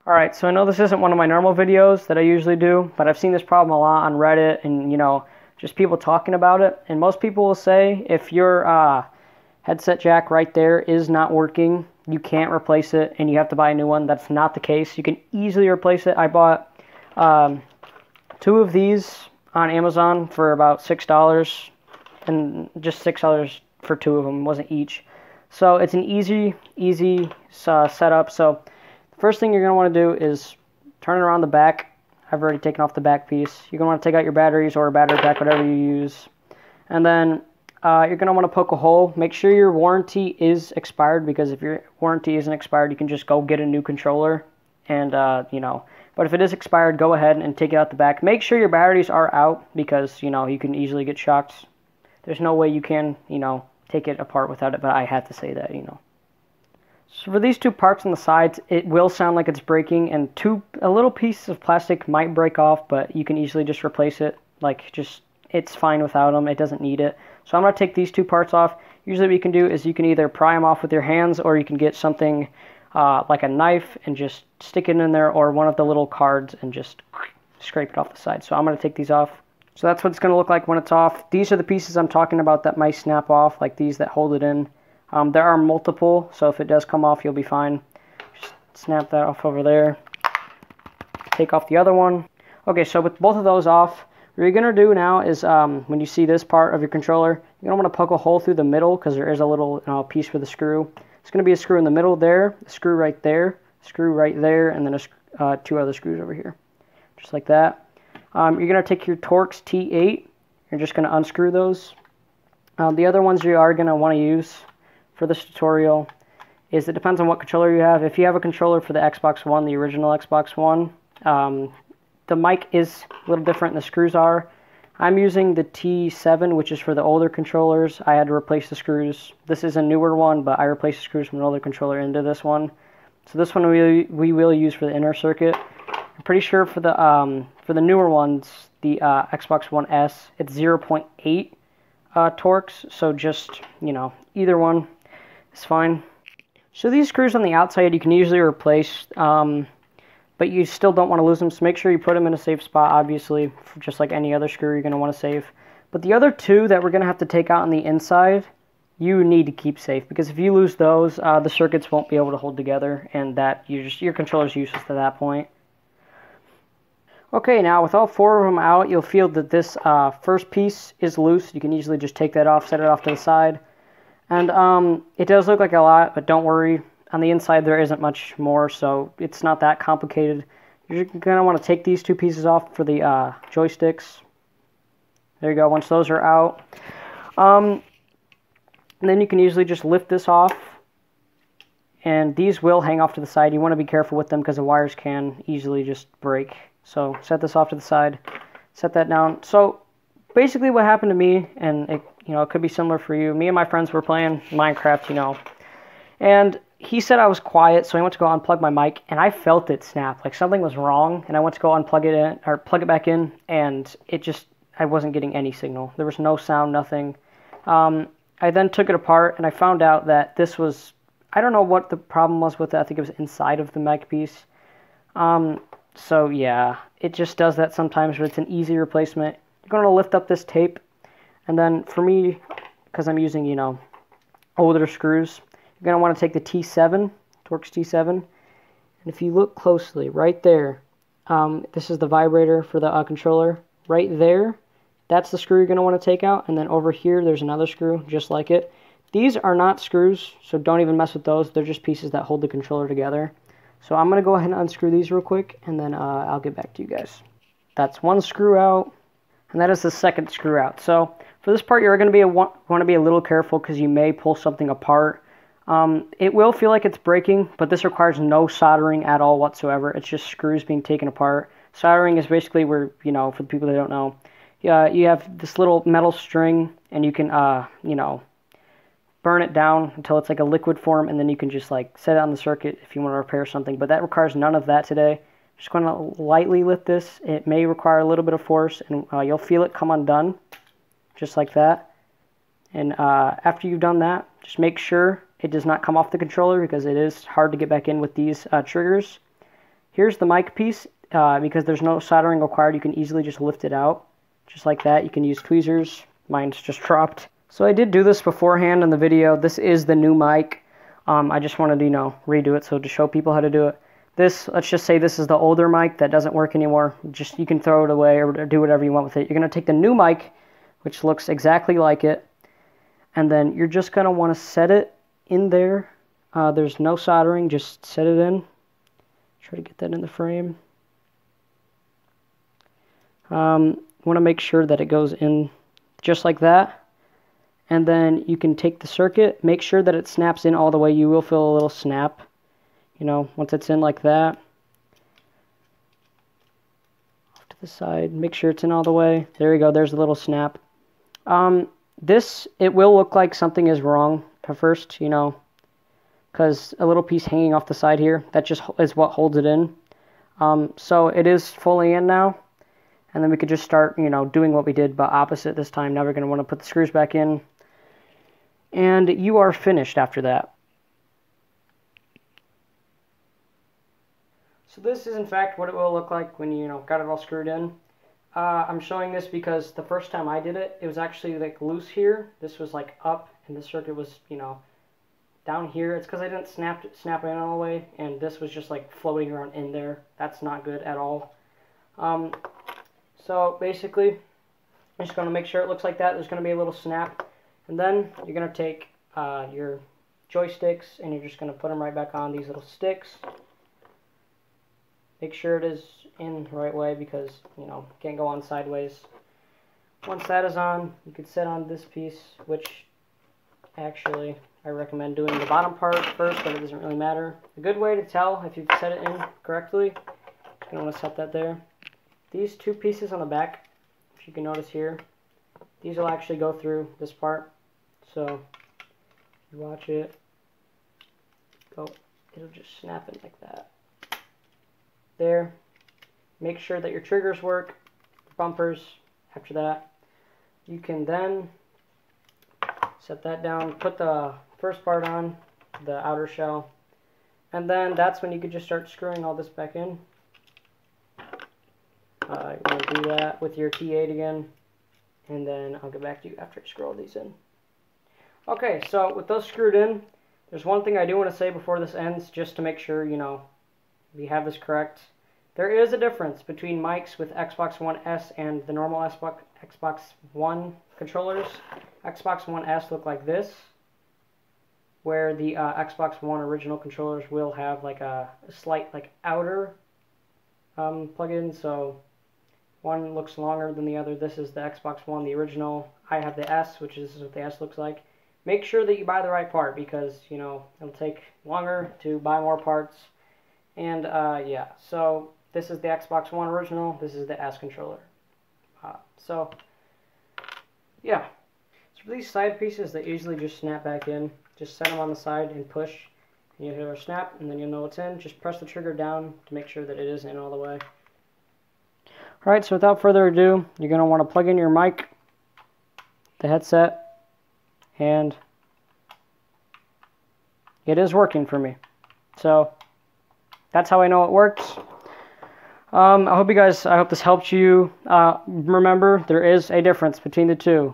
Alright, so I know this isn't one of my normal videos that I usually do, but I've seen this problem a lot on Reddit and, just people talking about it. And most people will say if your headset jack right there is not working, you can't replace it and you have to buy a new one. That's not the case. You can easily replace it. I bought two of these on Amazon for about $6, and just $6 for two of them. It wasn't each. So it's an easy setup. So the first thing you're going to want to do is turn it around the back. I've already taken off the back piece. You're going to want to take out your batteries or a battery pack, whatever you use. And then you're going to want to poke a hole. Make sure your warranty is expired, because if your warranty isn't expired, you can just go get a new controller. And, but if it is expired, go ahead and take it out the back. Make sure your batteries are out, because, you can easily get shocked. There's no way you can, take it apart without it, but I had to say that, So for these two parts on the sides, it will sound like it's breaking, and a little piece of plastic might break off, but you can easily just replace it. It's fine without them. It doesn't need it. So I'm going to take these two parts off. Usually what you can do is you can either pry them off with your hands, or you can get something like a knife and just stick it in there, or one of the little cards and just scrape it off the side. So I'm going to take these off. So that's what it's going to look like when it's off. These are the pieces I'm talking about that might snap off, like these that hold it in. There are multiple, so if it does come off, you'll be fine. Just snap that off over there. Take off the other one. Okay, so with both of those off, what you're going to do now is when you see this part of your controller, you're going to want to poke a hole through the middle, because there is a little piece for the screw. It's going to be a screw in the middle there, a screw right there, a screw right there, and then two other screws over here. Just like that. You're going to take your Torx T8. You're just going to unscrew those. The other ones you are going to want to use for this tutorial is, it depends on what controller you have. If you have a controller for the Xbox One, the original Xbox One, the mic is a little different than the screws are. I'm using the T7, which is for the older controllers. I had to replace the screws. This is a newer one, but I replaced the screws from an older controller into this one. So this one we will use for the inner circuit. I'm pretty sure for the newer ones, the Xbox One S, it's 0.8 Torx. So just, either one is fine. So these screws on the outside you can usually replace, but you still don't want to lose them. So make sure you put them in a safe spot, obviously, just like any other screw you're going to want to save. But the other two that we're going to have to take out on the inside, you need to keep safe, because if you lose those, the circuits won't be able to hold together, and your controller's useless at that point. Okay, now with all four of them out, you'll feel that this first piece is loose. You can easily just take that off, set it off to the side. And it does look like a lot, but don't worry. On the inside, there isn't much more, so it's not that complicated. You're going to want to take these two pieces off for the joysticks. There you go, once those are out. And then you can usually just lift this off. And these will hang off to the side. You want to be careful with them, because the wires can easily just break. So set this off to the side, set that down. So basically what happened to me, and it could be similar for you, me and my friends were playing Minecraft, and he said I was quiet, so I went to go unplug my mic, and I felt it snap, like something was wrong, and I went to go unplug it in, or plug it back in, and I wasn't getting any signal. There was no sound, nothing. I then took it apart, and I found out that this was, I don't know what the problem was with it. I think it was inside of the mic piece. So yeah, it just does that sometimes, but it's an easy replacement. You're going to lift up this tape, and then for me, because I'm using, older screws, you're going to want to take the T7, Torx T7, and if you look closely, right there, this is the vibrator for the controller. Right there, that's the screw you're going to want to take out, and then over here, there's another screw, just like it. These are not screws, so don't even mess with those. They're just pieces that hold the controller together. So I'm going to go ahead and unscrew these real quick, and then I'll get back to you guys. That's one screw out, and that is the second screw out. So for this part, you're going to want to be a little careful, because you may pull something apart. It will feel like it's breaking, but this requires no soldering at all whatsoever. It's just screws being taken apart. Soldering is basically where, for the people that don't know, you have this little metal string, and you can, burn it down until it's like a liquid form, and then you can just set it on the circuit if you want to repair something. But that requires none of that today. Just going to lightly lift this. It may require a little bit of force, and you'll feel it come undone, just like that. And after you've done that, just make sure it does not come off the controller, because it is hard to get back in with these triggers. Here's the mic piece. Because there's no soldering required, you can easily just lift it out. Just like that. You can use tweezers. Mine's just dropped. So I did do this beforehand in the video. This is the new mic. I just wanted to, redo it so to show people how to do it. This, let's just say this is the older mic that doesn't work anymore. Just, you can throw it away or do whatever you want with it. You're going to take the new mic, which looks exactly like it, and then you're just going to want to set it in there. There's no soldering, just set it in. Try to get that in the frame. Want to make sure that it goes in just like that. And then you can take the circuit, make sure that it snaps in all the way. You will feel a little snap, once it's in like that. Off to the side, make sure it's in all the way. There you go, there's a little snap. It will look like something is wrong at first, because a little piece hanging off the side here, that just is what holds it in. So it is fully in now. And then we could just start, doing what we did, but opposite this time. Now we're going to want to put the screws back in. And you are finished after that. So this is in fact what it will look like when you got it all screwed in. I'm showing this because the first time I did it, it was actually like loose here. This was like up, and the circuit was, down here. It's because I didn't snap it in all the way, and this was just like floating around in there. That's not good at all. So basically, I'm just going to make sure it looks like that. There's going to be a little snap. And then you're going to take your joysticks and you're just going to put them right back on these little sticks. Make sure it is in the right way because, can't go on sideways. Once that is on, you could set on this piece, which actually I recommend doing the bottom part first, but it doesn't really matter. A good way to tell if you've set it in correctly, you're going to want to set that there. These two pieces on the back, if you can notice here, these will actually go through this part. So, you watch it, it'll just snap in like that. There. Make sure that your triggers work, bumpers, after that. You can then set that down, put the first part on, the outer shell, and then that's when you could just start screwing all this back in. You're going to do that with your T8 again, and then I'll get back to you after I screw all these in. Okay, so with those screwed in, there's one thing I do want to say before this ends, just to make sure, we have this correct. There is a difference between mics with Xbox One S and the normal Xbox One controllers. Xbox One S look like this, where the Xbox One original controllers will have like a slight outer plug-in, so one looks longer than the other. This is the Xbox One, the original. I have the S, which is what the S looks like. Make sure that you buy the right part because, it'll take longer to buy more parts. And, yeah, so this is the Xbox One original. This is the S controller. So, yeah. So for these side pieces, they easily just snap back in. Just set them on the side and push. And you'll hear a snap, and then you'll know it's in. Just press the trigger down to make sure that it is in all the way. Alright, so without further ado, you're going to want to plug in your mic, the headset, and it is working for me. So, that's how I know it works. I hope this helped you. Remember, there is a difference between the two.